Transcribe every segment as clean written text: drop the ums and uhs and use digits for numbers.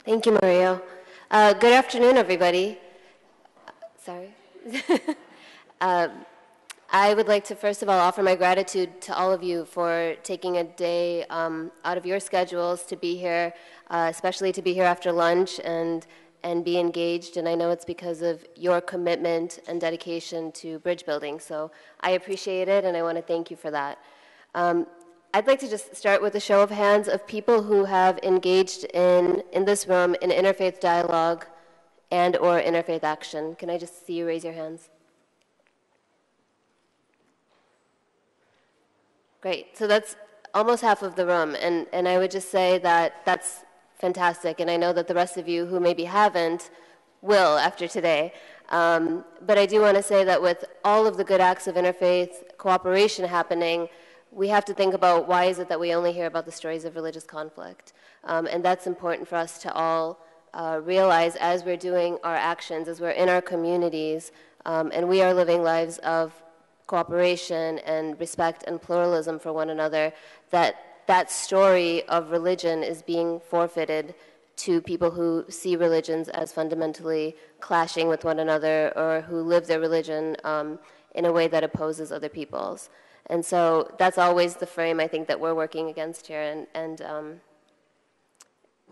Thank you, Mario. Good afternoon, everybody. Sorry. Um, I would like to first of all offer my gratitude to all of you for taking a day out of your schedules to be here, especially to be here after lunch and be engaged. And I know it's because of your commitment and dedication to bridge building. So I appreciate it, and I want to thank you for that. I'd like to just start with a show of hands of people who have engaged in this room in interfaith dialogue and or interfaith action. Can I just see you raise your hands? Great. So that's almost half of the room. And I would just say that that's fantastic. And I know that the rest of you who maybe haven't will after today. But I do want to say that with all of the good acts of interfaith cooperation happening, we have to think about why is it that we only hear about the stories of religious conflict. And that's important for us to all realize as we're doing our actions, as we're in our communities, and we are living lives of cooperation and respect and pluralism for one another, that story of religion is being forfeited to people who see religions as fundamentally clashing with one another or who live their religion in a way that opposes other people's. And so that's always the frame, I think, that we're working against here, and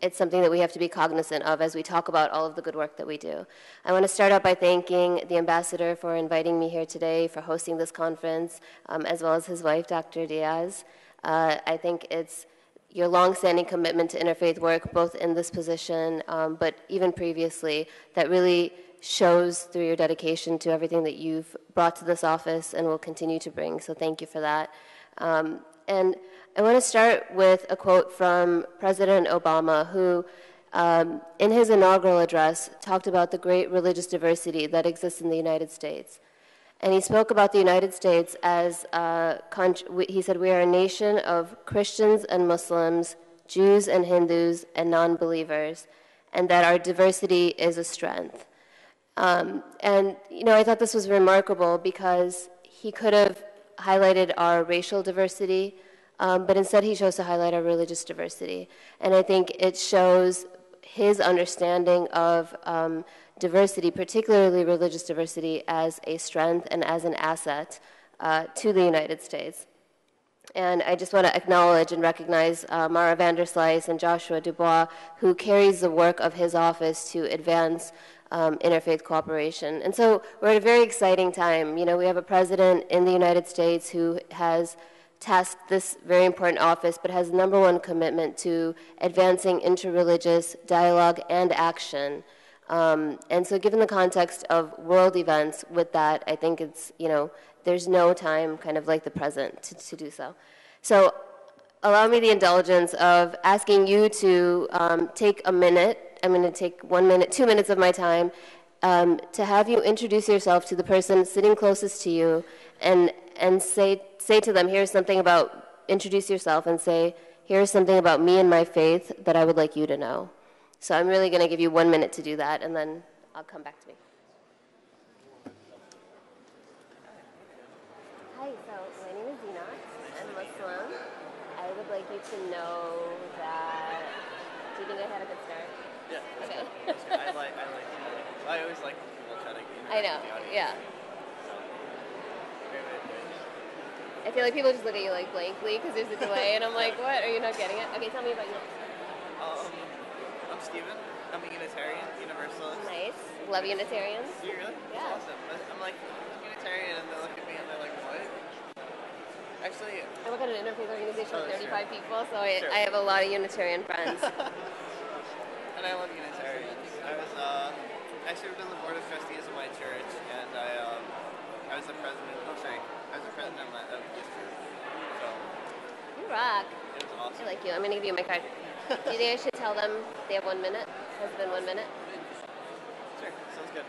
it's something that we have to be cognizant of as we talk about all of the good work that we do. I want to start out by thanking the ambassador for inviting me here today, for hosting this conference, as well as his wife, Dr. Diaz. I think it's your longstanding commitment to interfaith work, both in this position, but even previously, that really shows through your dedication to everything that you've brought to this office and will continue to bring. So thank you for that. And I want to start with a quote from President Obama, who in his inaugural address talked about the great religious diversity that exists in the United States. And he spoke about the United States as, he said, we are a nation of Christians and Muslims, Jews and Hindus and non-believers, and that our diversity is a strength. And, you know, I thought this was remarkable because he could have highlighted our racial diversity, but instead he chose to highlight our religious diversity. And I think it shows his understanding of diversity, particularly religious diversity, as a strength and as an asset to the United States. And I just want to acknowledge and recognize Mara Vanderslice and Joshua Dubois, who carries the work of his office to advance interfaith cooperation. And so we're at a very exciting time. You know, we have a president in the United States who has tasked this very important office, but has number one commitment to advancing interreligious dialogue and action. And so given the context of world events with that, I think it's, you know, there's no time kind of like the present to do so. So allow me the indulgence of asking you to take a minute. I'm going to take 1 minute, 2 minutes of my time to have you introduce yourself to the person sitting closest to you and say to them, here's something about, introduce yourself and say, here's something about me and my faith that I would like you to know. So I'm really going to give you 1 minute to do that, and then I'll come back to me. Hi, so my name is Zeenat. I'm Muslim. I would like you to know that, do you think I had a good start? Yeah, okay. That's good. I always like people trying to interact I know, with the audience. yeah. So, I feel like people just look at you like blankly because there's a delay, and I'm like, what? Are you not getting it? Okay, tell me about you. I'm Steven. I'm a Unitarian, Universalist. Nice. Love Unitarians. You really? Yeah. That's awesome. I'm like, Unitarian, and they look at me and they're like, what? Actually, I work at an interfaith organization with 35 sure. people, so Sure. I have a lot of Unitarian friends. and I love Unitarians. I served on the board of trustees of my church, and I was the president. I was the president of this group. So You rock. it was awesome. I like you. I'm going to give you my card. Do you think I should tell them they have 1 minute? Has it been 1 minute? Sure, sounds good.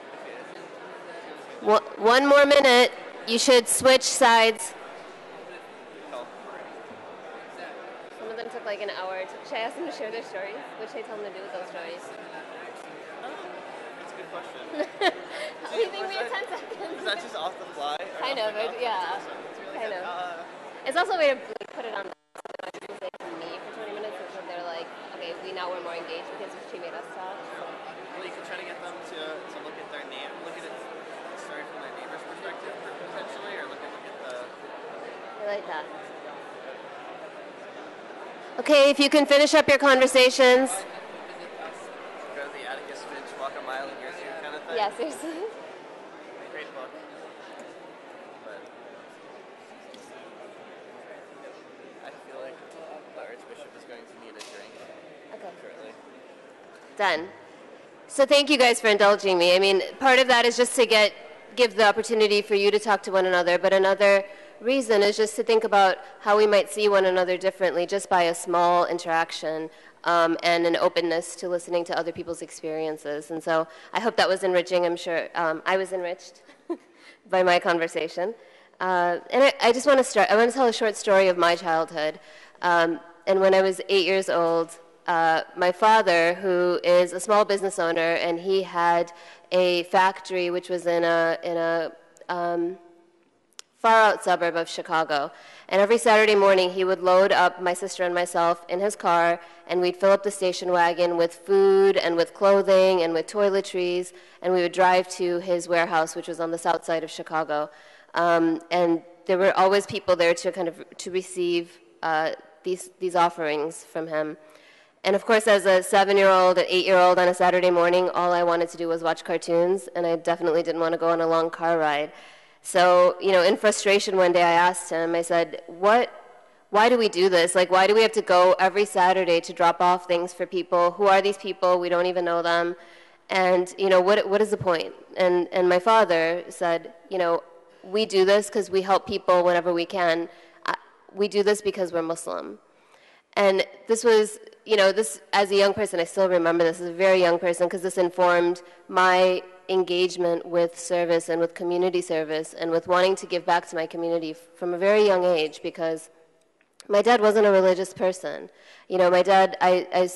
One more minute. You should switch sides. Cool. Some of them took like an hour. Should I ask them to share their stories? What should I tell them to do with those stories? That's a good question. How do you think we have 10 seconds? Is that just off the fly? Kind of, yeah. That's awesome. It's really Kind good. of. It's also a way to put it on the say to me for 20 minutes, and so they're like, okay, we obviously now we're more engaged because she made us talk. So. Well, you can try to get them to look at their name, look at the story from their neighbor's perspective, potentially, or look at the... I like that. Okay, if you can finish up your conversations. Go to the Atticus Finch, walk a mile in your shoe kind of thing. Yeah, seriously. Great book. But I feel like the Archbishop is going to need a drink. Okay. Shortly. Done. So thank you guys for indulging me. I mean, part of that is just to give the opportunity for you to talk to one another, but another reason is just to think about how we might see one another differently just by a small interaction and an openness to listening to other people's experiences. And so I hope that was enriching. I'm sure I was enriched by my conversation. And I just want to start. I want to tell a short story of my childhood. And when I was 8 years old, my father, who is a small business owner, and he had a factory which was in a far out suburb of Chicago. And every Saturday morning, he would load up my sister and myself in his car, and we'd fill up the station wagon with food and with clothing and with toiletries, and we would drive to his warehouse, which was on the south side of Chicago. And there were always people there to receive these offerings from him. And of course, as a 7-year-old, an 8-year-old on a Saturday morning, all I wanted to do was watch cartoons, and I definitely didn't want to go on a long car ride. So, in frustration one day I asked him, I said, why do we do this? Like, why do we have to go every Saturday to drop off things for people? Who are these people? We don't even know them. And, what is the point? And my father said, we do this because we help people whenever we can. We do this because we're Muslim. And this was, this as a young person, I still remember this as a very young person because this informed my engagement with service and with community service and with wanting to give back to my community from a very young age, because my dad wasn't a religious person. My dad, I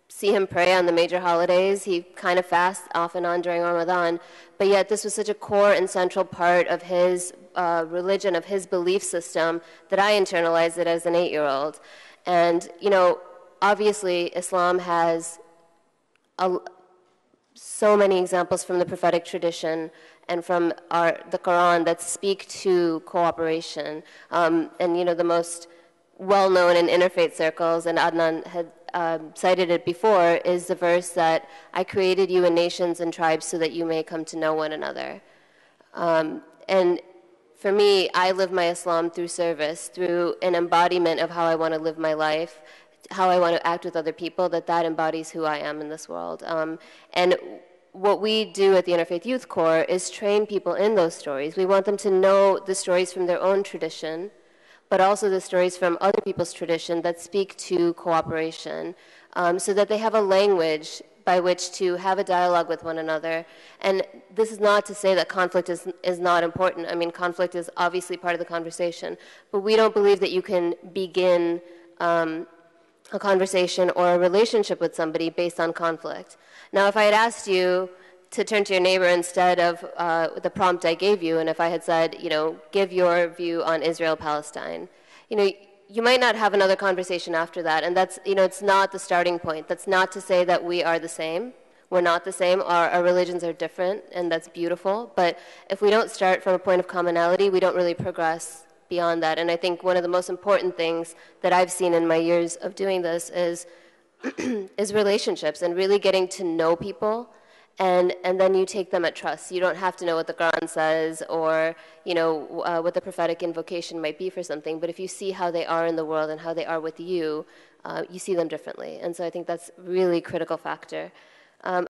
see him pray on the major holidays. He kind of fasts off and on during Ramadan, but yet this was such a core and central part of his religion, of his belief system, that I internalized it as an 8-year-old. And, obviously Islam has so many examples from the prophetic tradition and from the Quran that speak to cooperation. And, the most well-known in interfaith circles, and Adnan had cited it before, is the verse that I created you in nations and tribes so that you may come to know one another. And for me, I live my Islam through service, through an embodiment of how I want to live my life, how I want to act with other people, that embodies who I am in this world. And what we do at the Interfaith Youth Corps is train people in those stories. We want them to know the stories from their own tradition, but also the stories from other people's tradition that speak to cooperation, so that they have a language by which to have a dialogue with one another. And this is not to say that conflict is not important. I mean, conflict is obviously part of the conversation, but we don't believe that you can begin a conversation or a relationship with somebody based on conflict. Now, if I had asked you to turn to your neighbor instead of the prompt I gave you, and if I had said, give your view on Israel-Palestine, you might not have another conversation after that, and that's, it's not the starting point. That's not to say that we are the same. We're not the same. Our religions are different, and that's beautiful. But if we don't start from a point of commonality, we don't really progress beyond that. And I think one of the most important things that I've seen in my years of doing this is relationships and really getting to know people. And then you take them at trust. You don't have to know what the Quran says or what the prophetic invocation might be for something. But if you see how they are in the world and how they are with you, you see them differently. And so I think that's a really critical factor.